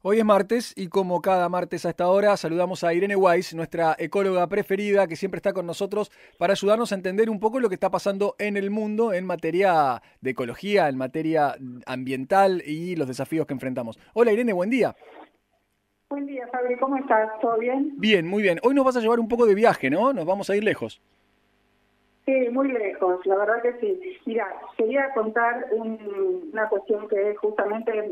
Hoy es martes y como cada martes a esta hora saludamos a Irene Weiss, nuestra ecóloga preferida, que siempre está con nosotros para ayudarnos a entender un poco lo que está pasando en el mundo en materia de ecología, en materia ambiental y los desafíos que enfrentamos. Hola Irene, buen día. Buen día, Fabri, ¿cómo estás? ¿Todo bien? Bien, muy bien. Hoy nos vas a llevar un poco de viaje, ¿no? Nos vamos a ir lejos. Sí, muy lejos, la verdad que sí. Mira, quería contar una cuestión que justamente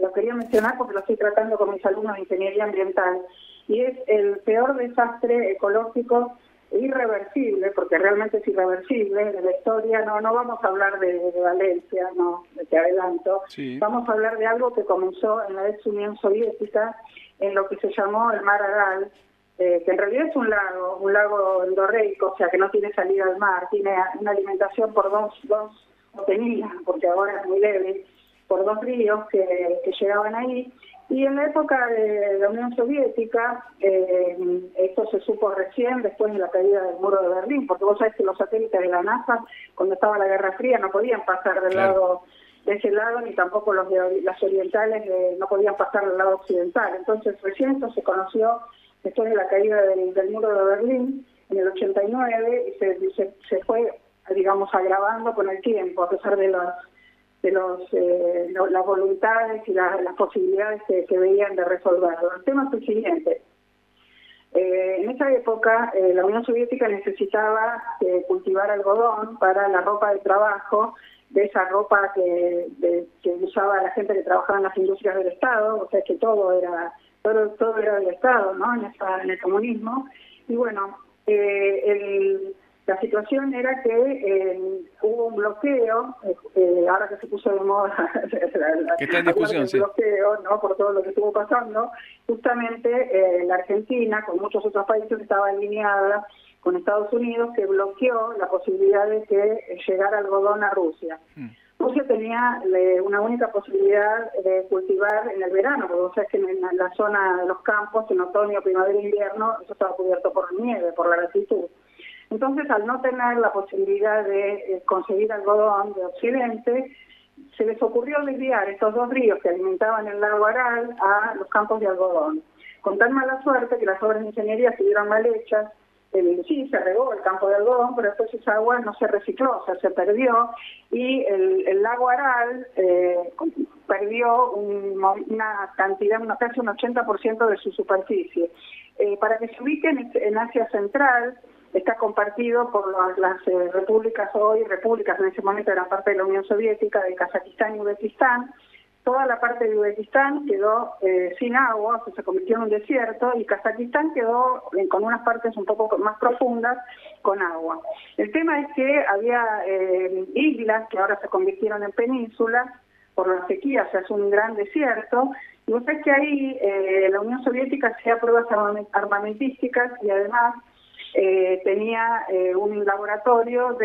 lo quería mencionar porque lo estoy tratando con mis alumnos de ingeniería ambiental, y es el peor desastre ecológico irreversible, porque realmente es irreversible, de la historia. No vamos a hablar de Valencia, no, te adelanto. Sí, Vamos a hablar de algo que comenzó en la ex Unión Soviética, en lo que se llamó el Mar Aral, que en realidad es un lago endorreico, o sea que no tiene salida al mar, tiene una alimentación por o tenía, porque ahora es muy leve, por dos ríos que llegaban ahí. Y en la época de la Unión Soviética, esto se supo recién después de la caída del muro de Berlín, porque vos sabés que los satélites de la NASA, cuando estaba la Guerra Fría, no podían pasar claro. de ese lado, ni tampoco las orientales no podían pasar del lado occidental. Entonces recién esto se conoció después de la caída del muro de Berlín en el 89, y se fue, digamos, agravando con el tiempo, a pesar de las voluntades y las posibilidades que veían de resolverlo. El tema es el siguiente. En esa época, la Unión Soviética necesitaba cultivar algodón para la ropa de trabajo, de esa ropa que usaba la gente que trabajaba en las industrias del Estado, o sea que todo era del Estado, ¿no? En el comunismo. Y bueno, la situación era que hubo un bloqueo, ahora que se puso de moda Que está en hablar discusión, del sí. bloqueo, ¿no? Por todo lo que estuvo pasando. Justamente la Argentina, con muchos otros países, estaba alineada con Estados Unidos, que bloqueó la posibilidad de que llegara algodón a Rusia. Rusia tenía una única posibilidad de cultivar en el verano, porque vos sabés que en la zona de los campos, en otoño, primavera e invierno, eso estaba cubierto por nieve, por la latitud. Entonces, al no tener la posibilidad de conseguir algodón de Occidente, se les ocurrió desviar estos dos ríos que alimentaban el lago Aral a los campos de algodón. Con tan mala suerte que las obras de ingeniería estuvieron mal hechas. Sí, se regó el campo de algodón, pero después esa agua no se recicló, o sea, se perdió, y el lago Aral perdió una cantidad, casi un 80% de su superficie. Para que se ubiquen, en Asia Central está compartido por las repúblicas en ese momento eran parte de la Unión Soviética, de Kazajistán y Uzbekistán. Toda la parte de Uzbekistán quedó sin agua, se convirtió en un desierto, y Kazajistán quedó con unas partes un poco más profundas con agua. El tema es que había islas que ahora se convirtieron en penínsulas por la sequía, se hace un gran desierto, y vos sabés que ahí la Unión Soviética hacía pruebas armamentísticas y además tenía un laboratorio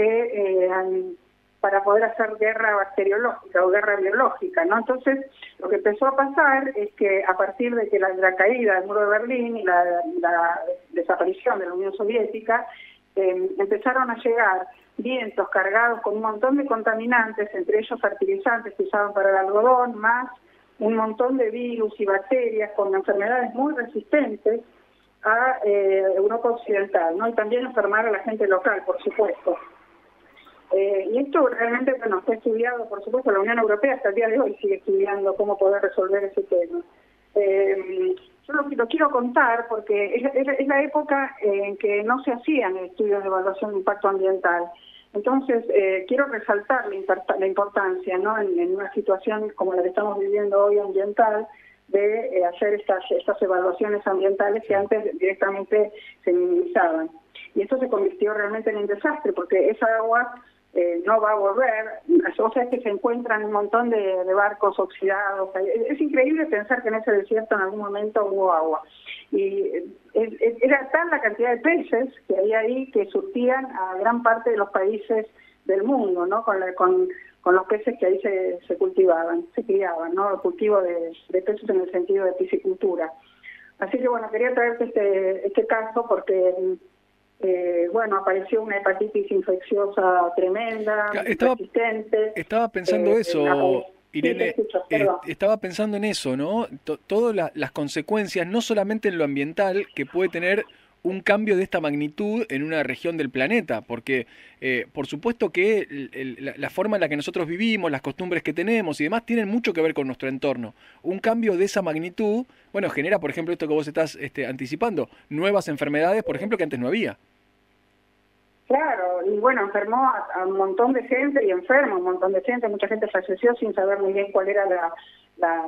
para poder hacer guerra bacteriológica o guerra biológica, ¿no? Entonces, lo que empezó a pasar es que a partir de que la caída del muro de Berlín y la desaparición de la Unión Soviética, empezaron a llegar vientos cargados con un montón de contaminantes, entre ellos fertilizantes que usaban para el algodón, más un montón de virus y bacterias con enfermedades muy resistentes a Europa Occidental, ¿no? Y también enfermar a la gente local, por supuesto. Y esto realmente, bueno, está estudiado, por supuesto, la Unión Europea hasta el día de hoy sigue estudiando cómo poder resolver ese tema. Yo lo quiero contar porque es la época en que no se hacían estudios de evaluación de impacto ambiental. Entonces, quiero resaltar la importancia, ¿no? En una situación como la que estamos viviendo hoy ambiental, de hacer estas evaluaciones ambientales que antes directamente se minimizaban. Y esto se convirtió realmente en un desastre, porque esa agua no va a volver. O sea, es que se encuentran un montón de barcos oxidados. Es increíble pensar que en ese desierto en algún momento hubo agua. Y era tal la cantidad de peces que había ahí que surtían a gran parte de los países del mundo, ¿no? Con los peces que ahí se cultivaban, se criaban, ¿no? El cultivo de peces en el sentido de piscicultura. Así que, bueno, quería traerte este caso porque bueno, apareció una hepatitis infecciosa tremenda, persistente. Estaba pensando eso, Sí, te Irene, escucho, perdón. estaba pensando en eso, ¿no? Todas las consecuencias, no solamente en lo ambiental, que puede tener un cambio de esta magnitud en una región del planeta, porque por supuesto que la forma en la que nosotros vivimos, las costumbres que tenemos y demás tienen mucho que ver con nuestro entorno. Un cambio de esa magnitud, bueno, genera, por ejemplo, esto que vos estás anticipando, nuevas enfermedades, por ejemplo, que antes no había. Claro, y bueno, enfermó a un montón de gente y enfermó un montón de gente, mucha gente falleció sin saber muy bien cuál era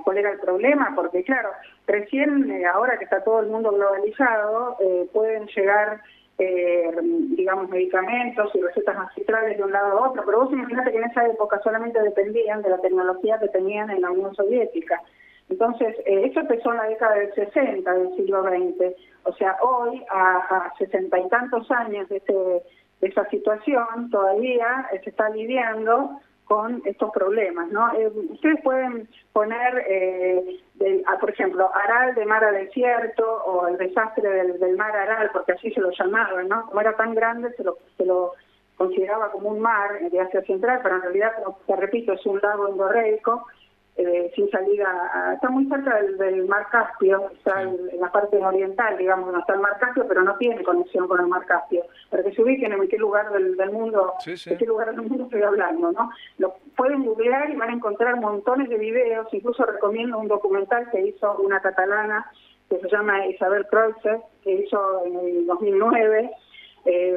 cuál era el problema, porque claro, recién ahora que está todo el mundo globalizado, pueden llegar, digamos, medicamentos y recetas magistrales de un lado a otro, pero vos imaginate que en esa época solamente dependían de la tecnología que tenían en la Unión Soviética. Entonces, eso empezó en la década del 60 del siglo XX. O sea, hoy, a 60 y tantos años de esa situación, todavía se está lidiando con estos problemas, ¿no? Ustedes pueden poner, por ejemplo, Aral de mar a desierto o el desastre del mar Aral, porque así se lo llamaban, ¿no? Como era tan grande, se lo consideraba como un mar de Asia Central, pero en realidad, como te repito, es un lago endorreico, sin salida, está muy cerca del mar Caspio, está en la parte oriental, digamos, no está el mar Caspio, pero no tiene conexión con el mar Caspio. Para que se ubiquen en qué lugar del mundo, de qué lugar del mundo estoy hablando, ¿no? Lo pueden googlear y van a encontrar montones de videos, incluso recomiendo un documental que hizo una catalana que se llama Isabel Kreuzer, que hizo en el 2009,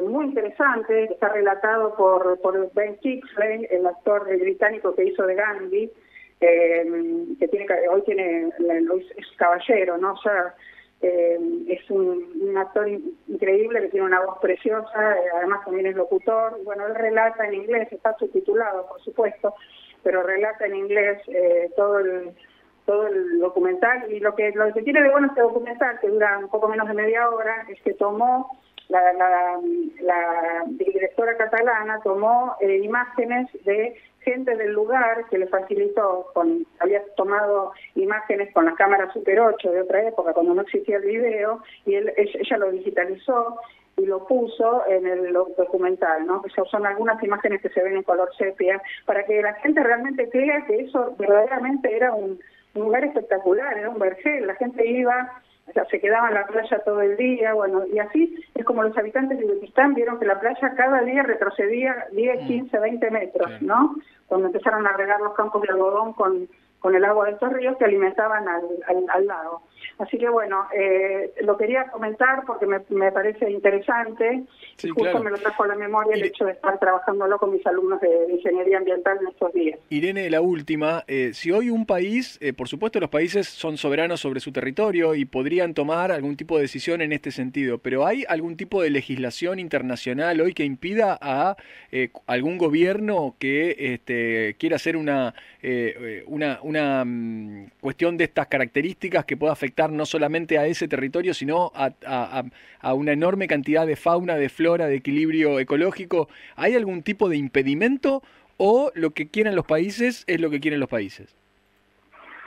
muy interesante, está relatado por Ben Kingsley, el actor británico que hizo de Gandhi, que hoy es caballero, ¿no? O sea, es un actor increíble que tiene una voz preciosa, además también es locutor. Bueno, él relata en inglés, está subtitulado, por supuesto, pero relata en inglés todo el documental. Y lo que tiene de bueno este documental, que dura un poco menos de media hora, es que tomó la directora catalana tomó imágenes de gente del lugar que le facilitó, había tomado imágenes con la cámara Super 8 de otra época, cuando no existía el video, y ella lo digitalizó y lo puso en el documental, ¿no? Que son algunas imágenes que se ven en color sepia, para que la gente realmente crea que eso verdaderamente era un lugar espectacular, era un vergel, la gente iba, o sea, se quedaba en la playa todo el día, bueno, y así es como los habitantes de Uzbekistán vieron que la playa cada día retrocedía 10, 15, 20 metros, ¿no? Cuando empezaron a regar los campos de algodón con el agua de estos ríos que alimentaban al lago. Así que bueno, lo quería comentar porque me parece interesante, Sí, y justo claro. me lo trajo a la memoria el hecho de estar trabajándolo con mis alumnos de ingeniería ambiental en estos días. Irene, la última, si hoy un país, por supuesto los países son soberanos sobre su territorio y podrían tomar algún tipo de decisión en este sentido, pero ¿hay algún tipo de legislación internacional hoy que impida a algún gobierno que quiera hacer una cuestión de estas características que pueda afectar no solamente a ese territorio, sino a una enorme cantidad de fauna, de flora, de equilibrio ecológico? ¿Hay algún tipo de impedimento o lo que quieren los países es lo que quieren los países?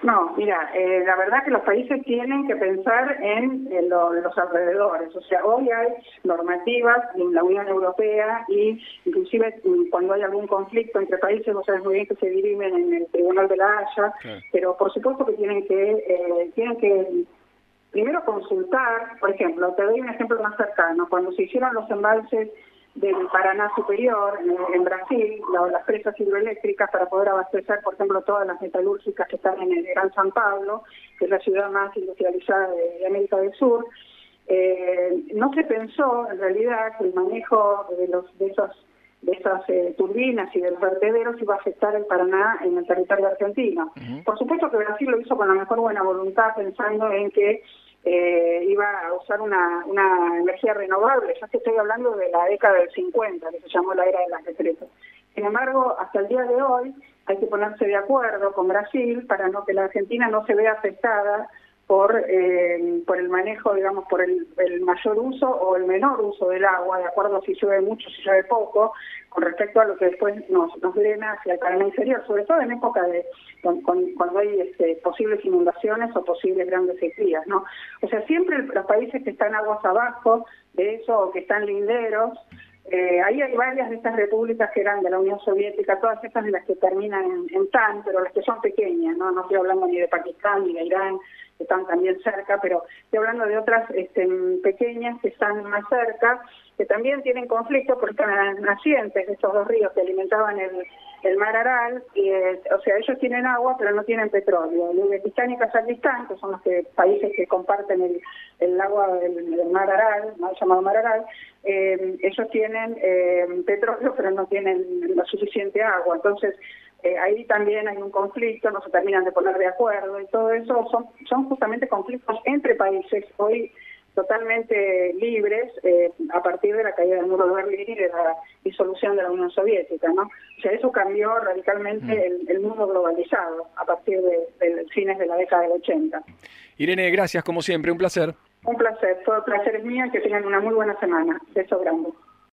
No, mira, la verdad que los países tienen que pensar en los alrededores. O sea, hoy hay normativas en la Unión Europea y inclusive cuando hay algún conflicto entre países, vos sabés muy bien que se dirimen en el Tribunal de la Haya, Claro. pero por supuesto que tienen que primero consultar. Por ejemplo, te doy un ejemplo más cercano. Cuando se hicieron los embalses del Paraná Superior, en Brasil, las presas hidroeléctricas para poder abastecer, por ejemplo, todas las metalúrgicas que están en el Gran San Pablo, que es la ciudad más industrializada de América del Sur, no se pensó en realidad que el manejo de esas turbinas y de los vertederos iba a afectar el Paraná en el territorio argentino. Por supuesto que Brasil lo hizo con la mejor buena voluntad, pensando en que iba a usar una energía renovable. Ya que estoy hablando de la década del 50, que se llamó la era de las decretos. Sin embargo, hasta el día de hoy hay que ponerse de acuerdo con Brasil para que la Argentina no se vea afectada por el manejo, digamos, por el mayor uso o el menor uso del agua, de acuerdo a si llueve mucho, si llueve poco, con respecto a lo que después nos drena hacia el Paraná inferior, sobre todo en época cuando hay posibles inundaciones o posibles grandes sequías, ¿no? O sea, siempre los países que están aguas abajo de eso o que están linderos Ahí hay varias de estas repúblicas que eran de la Unión Soviética, todas estas de las que terminan en tan, pero las que son pequeñas, ¿no? No estoy hablando ni de Pakistán ni de Irán, que están también cerca, pero estoy hablando de otras pequeñas que están más cerca, que también tienen conflictos porque están nacientes de estos dos ríos que alimentaban el mar Aral, y, o sea, ellos tienen agua pero no tienen petróleo. Uzbekistán y Kazajistán, que son los países que comparten el agua del mar Aral, mal llamado mar Aral, ellos tienen petróleo pero no tienen la suficiente agua. Entonces, ahí también hay un conflicto, no se terminan de poner de acuerdo, y todo eso son justamente conflictos entre países hoy totalmente libres a partir de la caída del muro de Berlín y de la disolución de la Unión Soviética, ¿no? O sea, eso cambió radicalmente el mundo globalizado a partir de fines de la década del 80. Irene, gracias como siempre, un placer. Un placer, todo el placer es mío y que tengan una muy buena semana. Beso grande.